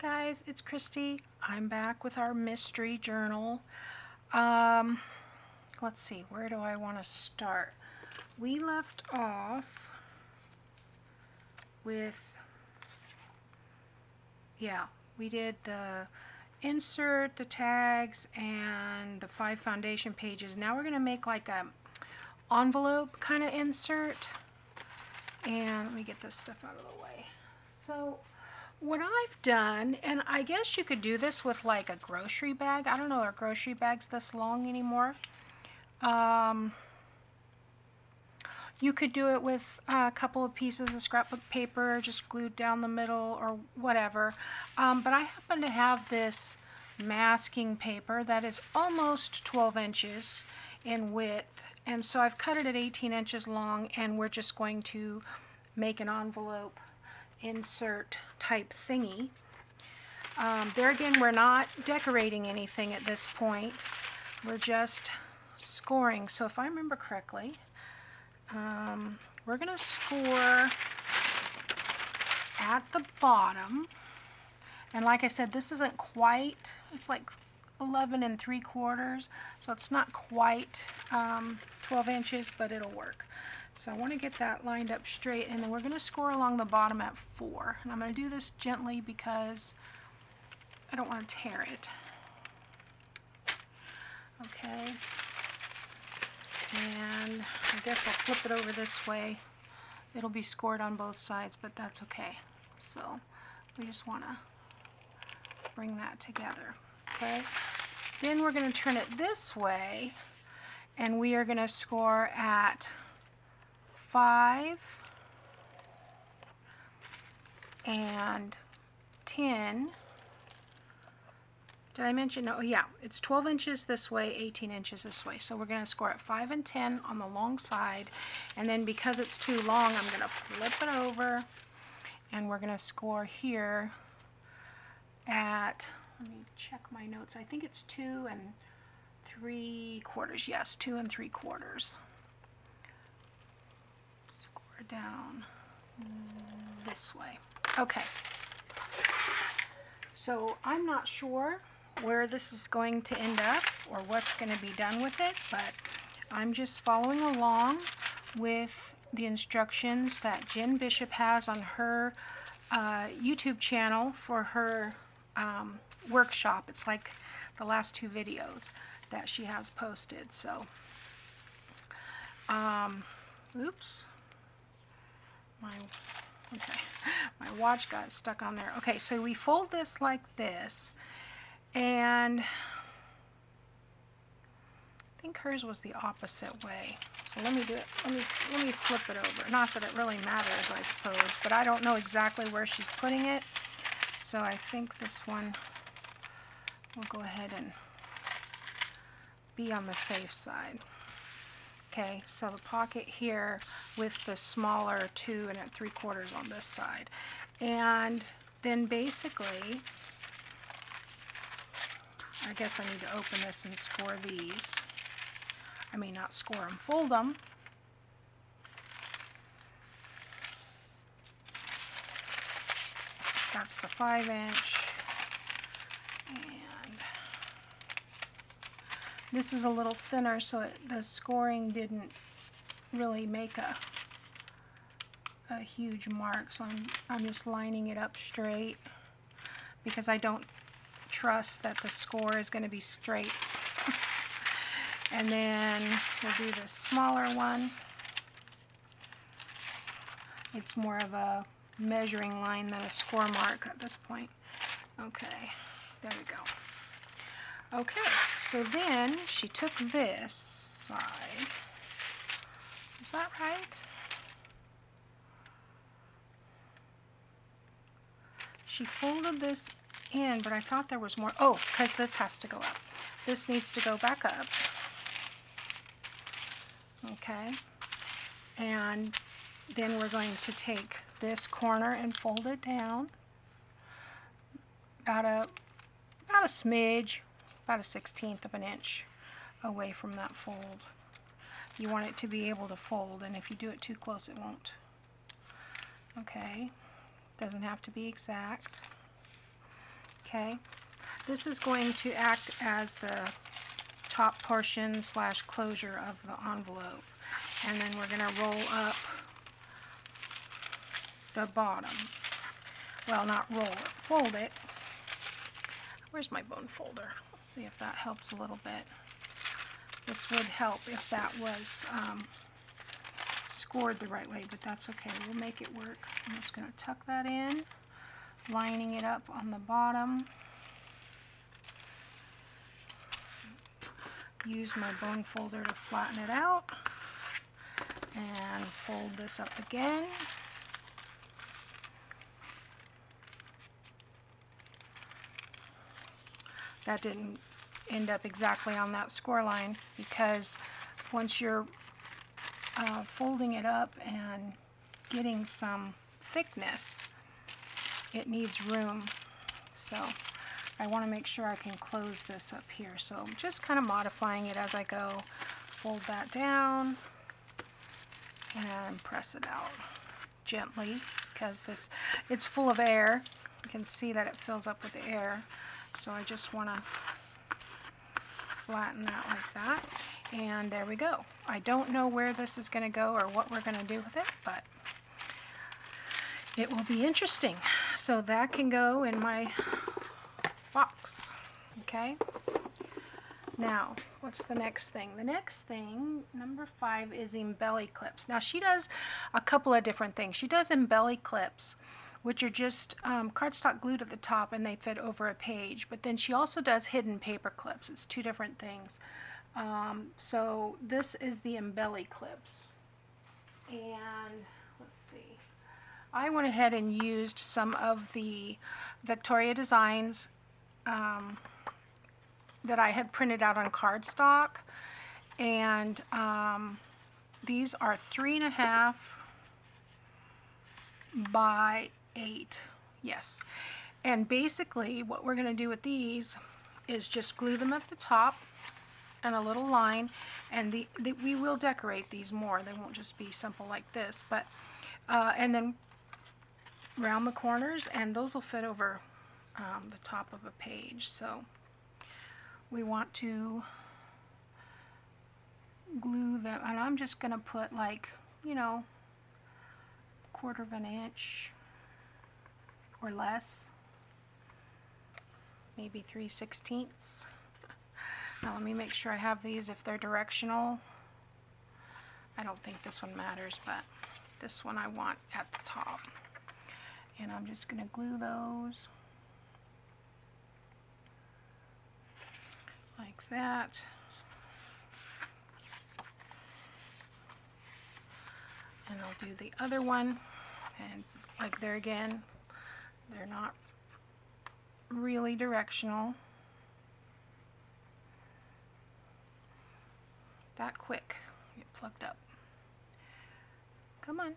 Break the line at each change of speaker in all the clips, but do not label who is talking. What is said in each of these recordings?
guys, it's Christy. I'm back with our mystery journal. Let's see, where do I want to start? We left off with, we did the insert, the tags, and the 5 foundation pages. Now we're going to make like a envelope kind of insert. And let me get this stuff out of the way. So what I've done, and I guess you could do this with like a grocery bag. I don't know, are grocery bags this long anymore? You could do it with a couple of pieces of scrapbook paper just glued down the middle or whatever. But I happen to have this masking paper that is almost 12 inches in width. And so I've cut it at 18 inches long, and we're just going to make an envelope insert type thingy. There again, we're not decorating anything at this point. We're just scoring. So if I remember correctly, we're going to score at the bottom. And like I said, this isn't quite, it's like 11 3/4, so it's not quite 12 inches, but it'll work. So I want to get that lined up straight, and then we're going to score along the bottom at 4. And I'm going to do this gently because I don't want to tear it. Okay. And I guess I'll flip it over this way. It'll be scored on both sides, but that's okay. So we just want to bring that together. Okay. Then we're going to turn it this way, and we are going to score at 5 and 10. Did I mention? Oh yeah, it's 12 inches this way, 18 inches this way. So we're going to score at 5 and 10 on the long side, and then because it's too long, I'm going to flip it over, and we're going to score here at, let me check my notes, I think it's 2 3/4. Yes, 2 3/4. Score down this way. Okay. So I'm not sure where this is going to end up or what's going to be done with it, but I'm just following along with the instructions that Jen Bishop has on her YouTube channel for her workshop. It's like the last 2 videos that she has posted. So oops, my watch got stuck on there. Okay, so we fold this like this, and I think hers was the opposite way. So let me do it. Let me flip it over. Not that it really matters, I suppose, but I don't know exactly where she's putting it. So I think this one will go ahead and be on the safe side. Okay, so the pocket here with the smaller 2 3/4 on this side. And then basically, I guess I need to open this and score these. I mean, not score them, fold them. That's the 5 inch. And this is a little thinner, so the scoring didn't really make a huge mark. So I'm just lining it up straight because I don't trust that the score is going to be straight. And then we'll do the smaller one. It's more of a measuring line than a score mark at this point. Okay, there we go. Okay, so then she took this side. Is that right? She folded this in, but I thought there was more. Oh, because this has to go up. This needs to go back up. Okay, and then we're going to take this corner and fold it down about a smidge, about a 1/16 of an inch away from that fold. You want it to be able to fold, and if you do it too close, it won't. Okay, doesn't have to be exact. Okay, this is going to act as the top portion / closure of the envelope, and then we're going to roll up the bottom. Well, not roll it, fold it. Where's my bone folder? Let's see if that helps a little bit. This would help if that was scored the right way, but that's okay. We'll make it work. I'm just going to tuck that in, lining it up on the bottom. Use my bone folder to flatten it out, and fold this up again. That didn't end up exactly on that score line, because once you're folding it up and getting some thickness, it needs room. So I want to make sure I can close this up here. So I'm just kind of modifying it as I go. Fold that down and press it out gently, because it's full of air. You can see that it fills up with air. So I just want to flatten that like that. And there we go. I don't know where this is going to go or what we're going to do with it, but it will be interesting. So that can go in my box. Okay. Now, what's the next thing? The next thing, number 5, is embelly clips. Now, she does a couple of different things. She does embelly clips, which are just cardstock glued at the top, and they fit over a page. But then she also does hidden paper clips. It's 2 different things. So this is the embelly clips. And let's see. I went ahead and used some of the Vectoria designs that I had printed out on cardstock. And these are 3.5 by 8. Yes. And basically what we're going to do with these is just glue them at the top and a little line, and we will decorate these more. They won't just be simple like this, but and then round the corners, and those will fit over the top of a page. So we want to glue them, and I'm just going to put, like, you know, 1/4 of an inch or less, maybe 3/16. Now let me make sure I have these if they're directional. I don't think this one matters, but this one I want at the top. And I'm just going to glue those like that. And I'll do the other one, and like there again, they're not really directional. That quick, get plugged up. Come on.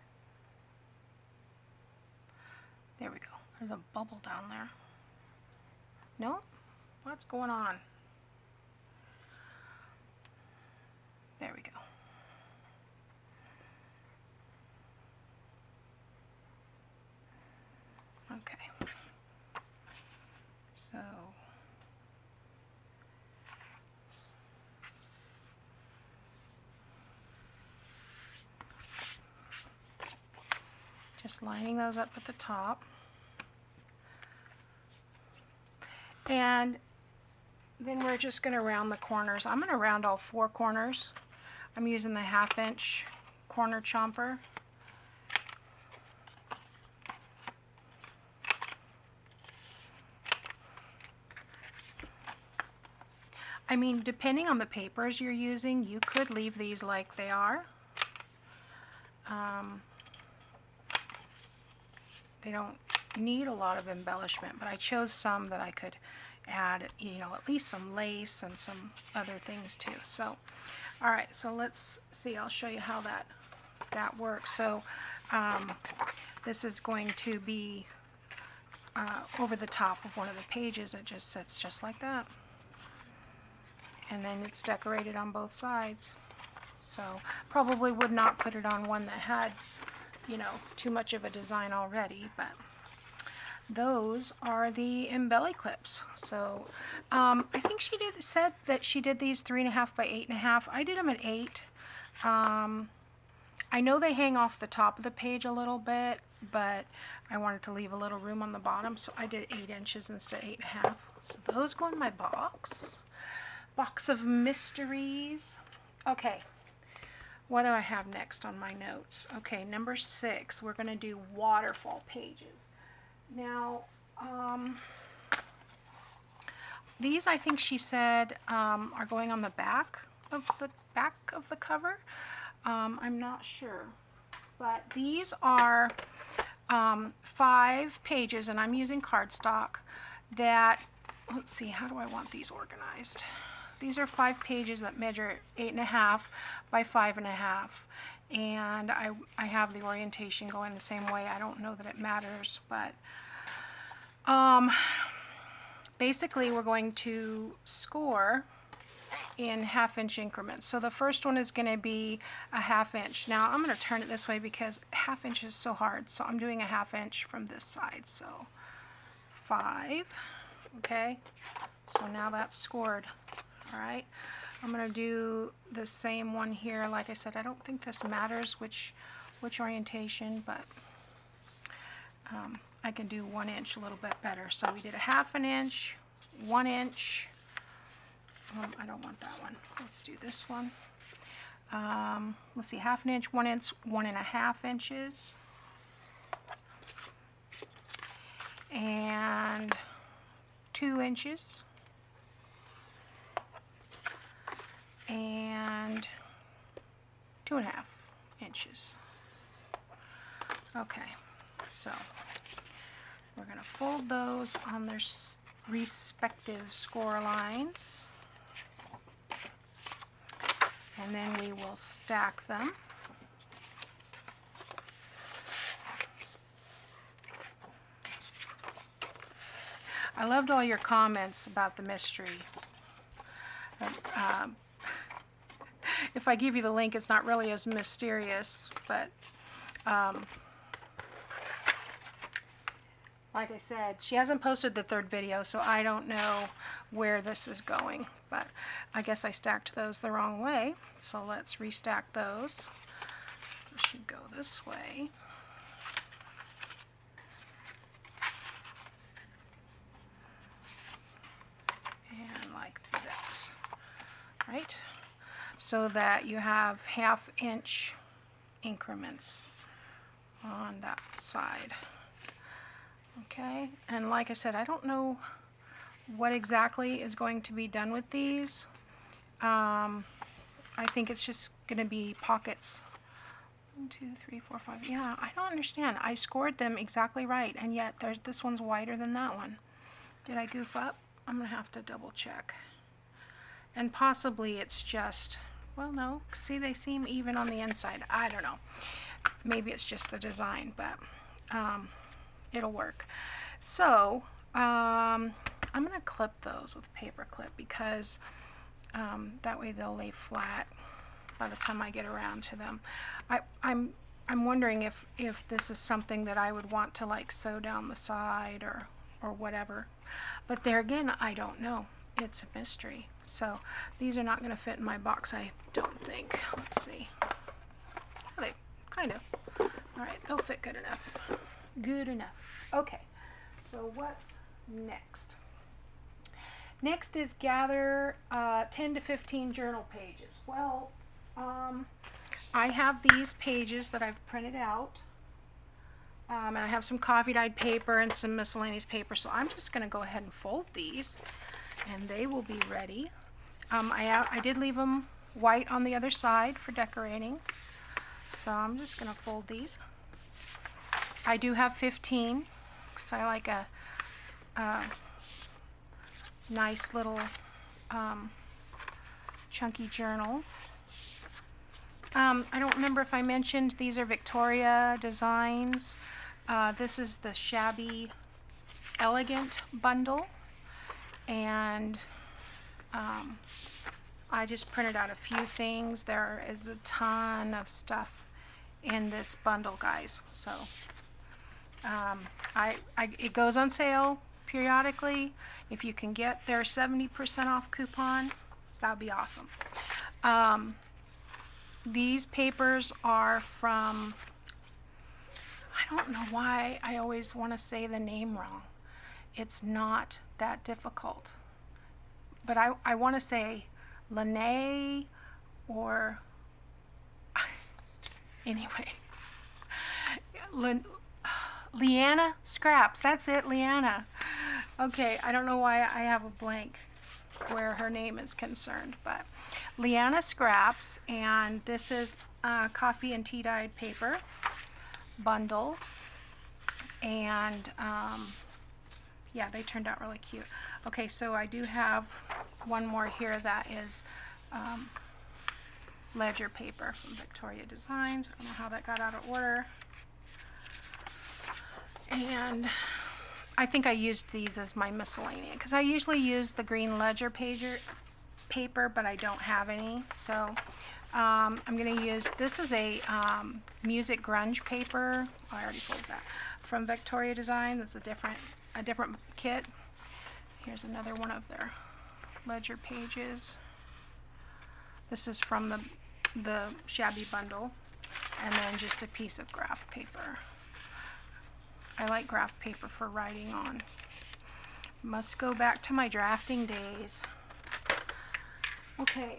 There we go. There's a bubble down there. No? What's going on? There we go. Okay. So just lining those up at the top. And then we're just going to round the corners. I'm going to round all 4 corners. I'm using the 1/2 inch corner chomper. I mean, depending on the papers you're using, you could leave these like they are. They don't need a lot of embellishment, but I chose some that I could add, you know, at least some lace and some other things too. So, all right, so let's see. I'll show you how that works. So, this is going to be over the top of one of the pages. It just sits just like that, and then it's decorated on both sides. So, probably would not put it on one that had, you know, too much of a design already, but those are the embelly clips. So I think she said that she did these 3.5 by 8.5. I did them at 8. I know they hang off the top of the page a little bit, but I wanted to leave a little room on the bottom, so I did 8 inches instead of 8.5. So those go in my box. Box of mysteries. Okay, what do I have next on my notes? Okay, number 6, we're going to do waterfall pages. Now, these I think she said are going on the back of the cover. I'm not sure, but these are 5 pages, and I'm using cardstock that, let's see, how do I want these organized? These are 5 pages that measure 8.5 by 5.5, and I have the orientation going the same way. I don't know that it matters, but basically we're going to score in 1/2 inch increments. So the first one is going to be a 1/2 inch. Now I'm going to turn it this way because 1/2 inch is so hard. So I'm doing a 1/2 inch from this side. So 5. Okay. So now that's scored. All right. I'm going to do the same one here. Like I said, I don't think this matters which orientation, but I can do 1 inch a little bit better. So we did a 1/2 inch, 1 inch. I don't want that one. Let's do this one. Let's see, 1/2 inch, 1 inch, 1.5 inches, and 2 inches, and 2.5 inches. Okay, so we're going to fold those on their respective score lines. And then we will stack them. I loved all your comments about the mystery. If I give you the link, it's not really as mysterious, but like I said, she hasn't posted the 3rd video, so I don't know where this is going, but I guess I stacked those the wrong way, so let's restack those. It should go this way. And like that, right? So that you have 1/2 inch increments on that side. Okay, and like I said, I don't know what exactly is going to be done with these. I think it's just going to be pockets. 1, 2, 3, 4, 5. Yeah, I don't understand. I scored them exactly right, and yet this one's wider than that one. Did I goof up? I'm going to have to double check. And possibly it's just, well, no. See, they seem even on the inside. I don't know. Maybe it's just the design, but it'll work. So I'm going to clip those with a paper clip because that way they'll lay flat by the time I get around to them. I'm wondering if this is something that I would want to like sew down the side or whatever. But there again, I don't know. It's a mystery. So these are not going to fit in my box, I don't think. Let's see. They kind of. All right, they'll fit good enough. Good enough. Okay, so what's next? Next is gather 10 to 15 journal pages. Well, I have these pages that I've printed out, and I have some coffee dyed paper and some miscellaneous paper, so I'm just going to go ahead and fold these, and they will be ready. I did leave them white on the other side for decorating, so I'm just going to fold these. I do have 15 because I like a nice little chunky journal. I don't remember if I mentioned these are Vectoria designs. This is the Shabby Elegant bundle, and I just printed out a few things. There is a ton of stuff in this bundle, guys, so It goes on sale periodically. If you can get their 70% off coupon, that would be awesome. These papers are from, I don't know why I always want to say the name wrong. It's not that difficult. But I want to say Lene or anyway. Liana Scraps. That's it, Liana. Okay, I don't know why I have a blank where her name is concerned, but Liana Scraps, and this is coffee and tea dyed paper bundle, and yeah, they turned out really cute. Okay, so I do have one more here that is ledger paper from Vectoria Designs. I don't know how that got out of order. And I think I used these as my miscellaneous, because I usually use the green ledger paper, but I don't have any. So I'm going to use, this is a music grunge paper. Oh, I already folded that. From Vectoria Design. This is a different kit. Here's another one of their ledger pages. This is from the Shabby bundle. And then just a piece of graph paper. I like graph paper for writing on. Must go back to my drafting days. Okay.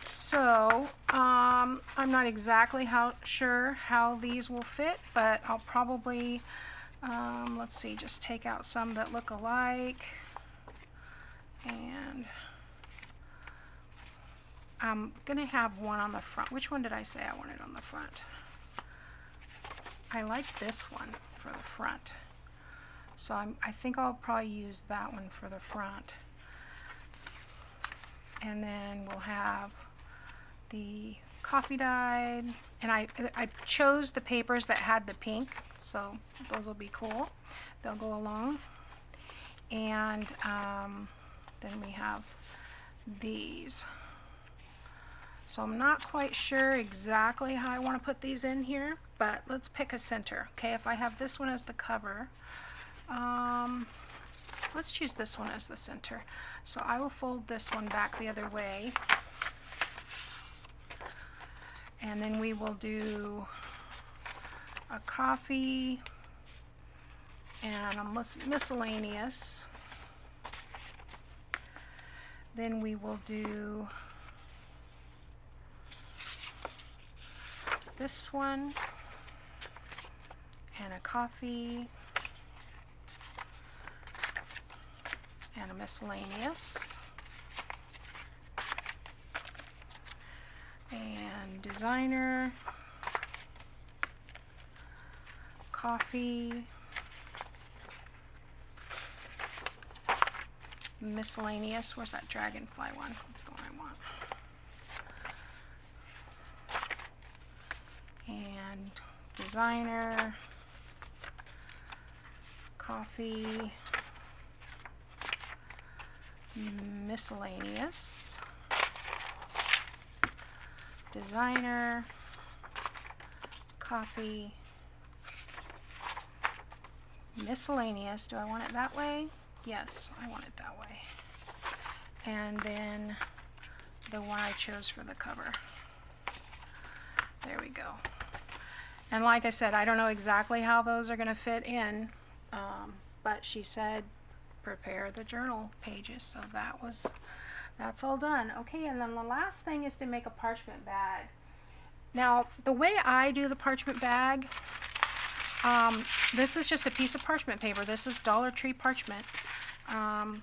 So, I'm not exactly sure how these will fit, but I'll probably, let's see, just take out some that look alike. And I'm going to have one on the front. Which one did I say I wanted on the front? I like this one for the front. So I think I'll probably use that one for the front. And then we'll have the coffee dyed. And I chose the papers that had the pink, so those will be cool. They'll go along. And then we have these. So I'm not quite sure exactly how I want to put these in here, but let's pick a center. Okay, if I have this one as the cover, let's choose this one as the center. So I will fold this one back the other way. And then we will do a coffee and a miscellaneous. Then we will do this one and a coffee and a miscellaneous and designer, coffee, miscellaneous. Where's that dragonfly one? That's the one I want. And designer, coffee, miscellaneous, designer, coffee, miscellaneous. Do I want it that way? Yes, I want it that way. And then the one I chose for the cover. There we go. And like I said, I don't know exactly how those are going to fit in, but she said prepare the journal pages, so that's all done. Okay, and then the last thing is to make a parchment bag. Now, the way I do the parchment bag, this is just a piece of parchment paper. This is Dollar Tree parchment. I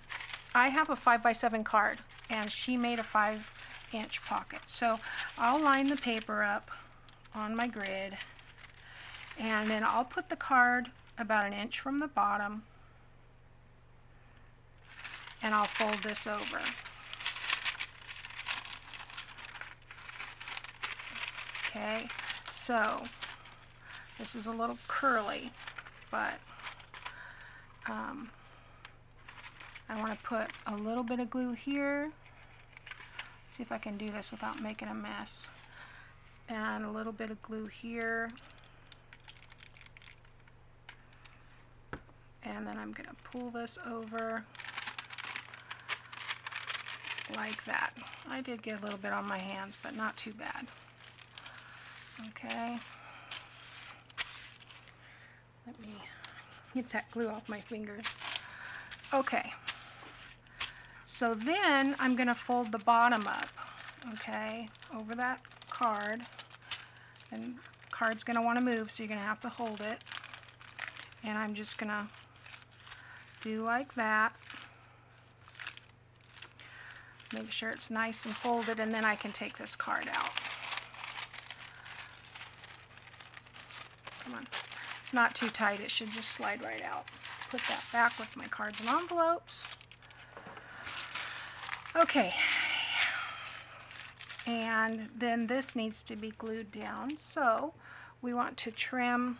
have a 5x7 card, and she made a 5-inch pocket. So I'll line the paper up on my grid, and then I'll put the card about 1 inch from the bottom, and I'll fold this over. Okay, so this is a little curly, but I want to put a little bit of glue here. See if I can do this without making a mess. and a little bit of glue here. And then I'm going to pull this over like that. I did get a little bit on my hands, but not too bad. Okay. Let me get that glue off my fingers. Okay. So then I'm going to fold the bottom up, okay, over that card. And the card's going to want to move, so you're going to have to hold it. And I'm just going to do like that. Make sure it's nice and folded, and then I can take this card out. Come on. It's not too tight. It should just slide right out. Put that back with my cards and envelopes. Okay. And then this needs to be glued down. So we want to trim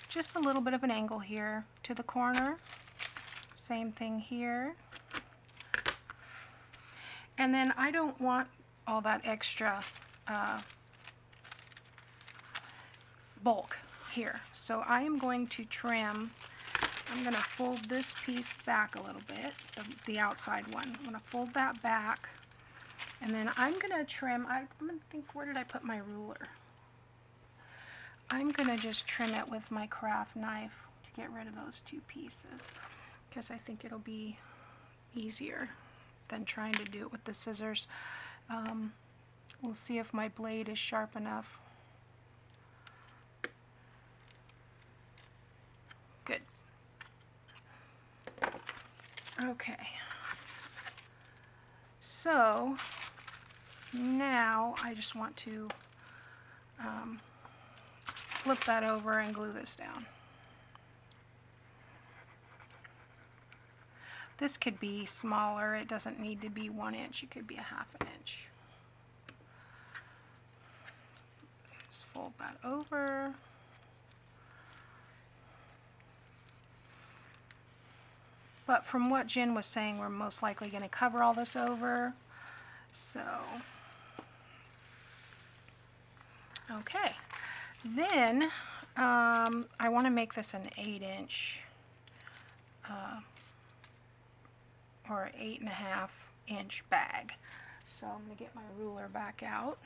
just a little bit of an angle here to the corner. Same thing here. And then I don't want all that extra bulk here. So I am going to trim, I'm going to fold this piece back a little bit, the outside one. I'm going to fold that back. And then I'm going to trim, I'm going to think, where did I put my ruler? I'm going to just trim it with my craft knife to get rid of those two pieces, because I think it'll be easier than trying to do it with the scissors. We'll see if my blade is sharp enough. Good. Okay. So now I just want to flip that over and glue this down. This could be smaller. It doesn't need to be 1 inch. It could be a 1/2 inch. Just fold that over. But from what Jen was saying, we're most likely going to cover all this over. So, okay. Then I want to make this an 8-inch or 8.5 inch bag. So I'm going to get my ruler back out.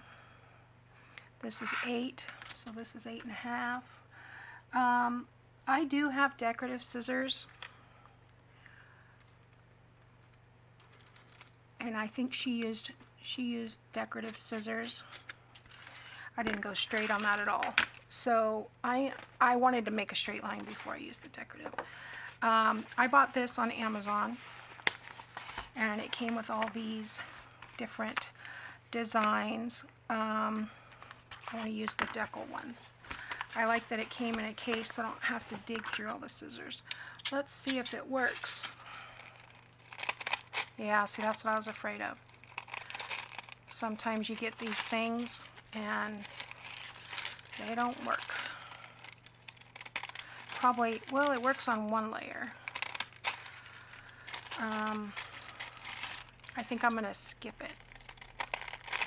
This is 8, so this is 8.5. I do have decorative scissors, and I think she used decorative scissors. I didn't go straight on that at all. So I wanted to make a straight line before I used the decorative. I bought this on Amazon, and it came with all these different designs. I want to use the decal ones. I like that it came in a case, so I don't have to dig through all the scissors. Let's see if it works. Yeah, see, that's what I was afraid of. Sometimes you get these things and they don't work. Probably, well, it works on one layer. I think I'm going to skip it.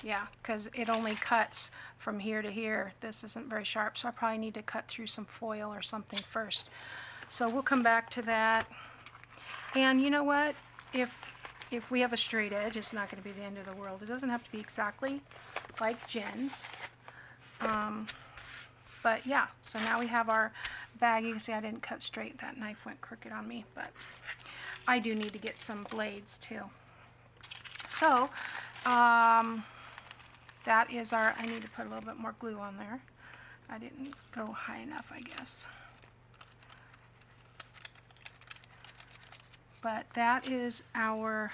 Yeah, because it only cuts from here to here. This isn't very sharp, so I probably need to cut through some foil or something first. So we'll come back to that. And you know what? If we have a straight edge, it's not going to be the end of the world. It doesn't have to be exactly like Jen's. But yeah, so now we have our bag. You can see I didn't cut straight. That knife went crooked on me, but I do need to get some blades too. So that is our, I need to put a little bit more glue on there. I didn't go high enough, I guess. But that is our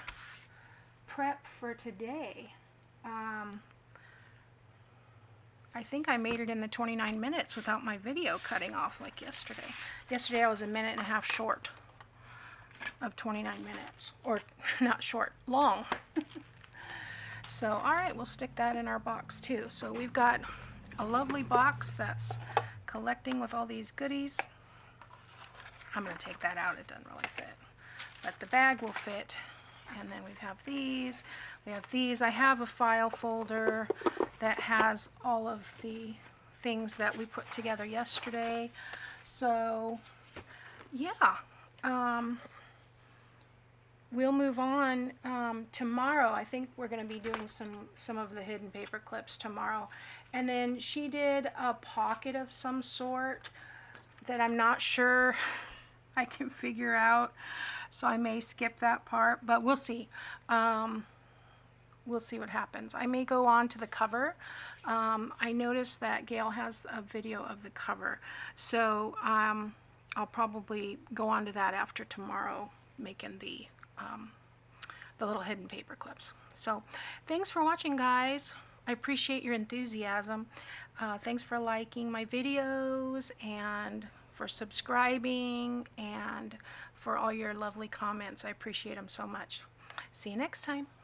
prep for today. I think I made it in the 29 minutes without my video cutting off like yesterday. Yesterday I was 1.5 minutes short of 29 minutes. Or not short, long. So, alright, we'll stick that in our box too. So we've got a lovely box that's collecting with all these goodies. I'm going to take that out, it doesn't really fit. But the bag will fit And then we have these. We have these. I have a file folder that has all of the things that we put together yesterday. So, yeah. We'll move on tomorrow. I think we're going to be doing some of the hidden paper clips tomorrow. And then she did a pocket of some sort that I'm not sure I can figure out, so I may skip that part, but we'll see. We'll see what happens. I may go on to the cover. I noticed that Gail has a video of the cover, so I'll probably go on to that after tomorrow, making the little hidden paper clips. So thanks for watching, guys. I appreciate your enthusiasm. Thanks for liking my videos and for subscribing and for all your lovely comments. I appreciate them so much. See you next time.